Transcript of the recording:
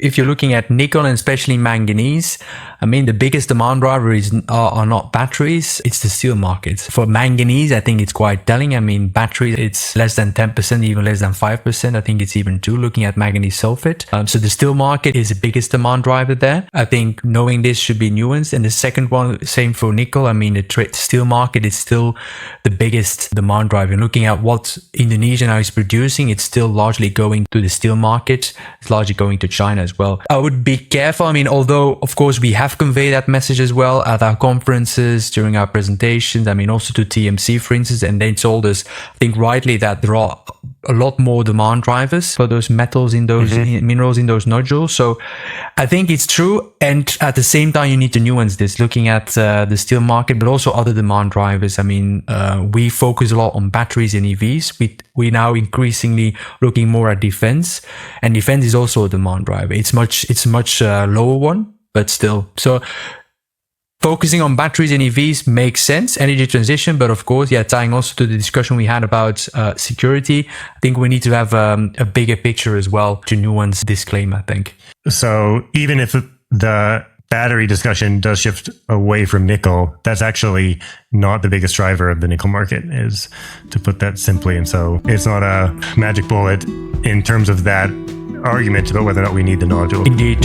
If you're looking at nickel and especially manganese, I mean, the biggest demand driver are not batteries, it's the steel markets. For manganese, I think it's quite telling. I mean, batteries, it's less than 10%, even less than 5%. I think it's even 2 looking at manganese sulfate. So the steel market is the biggest demand driver there. I think knowing this should be nuanced. And the second one, same for nickel. I mean, the steel market is still the biggest demand driver. And looking at what Indonesia now is producing, it's still largely going to the steel market. It's largely going to China as well. I would be careful. I mean, although, of course, we have conveyed that message as well at our conferences, during our presentations. I mean, also to TMC, for instance, and they told us, I think rightly, that there are a lot more demand drivers for those metals in those minerals in those nodules. So I think it's true. And at the same time, you need to nuance this, looking at the steel market, but also other demand drivers. I mean, we focus a lot on batteries and EVs. We now increasingly looking more at defense, and defense is also a demand driver. It's much lower one, but still. So focusing on batteries and EVs makes sense, energy transition, but of course, tying also to the discussion we had about security, I think we need to have a bigger picture as well to nuance this claim, I think. So even if the battery discussion does shift away from nickel, that's actually not the biggest driver of the nickel market, is to put that simply. And so it's not a magic bullet in terms of that argument about whether or not we need the nodule. Indeed.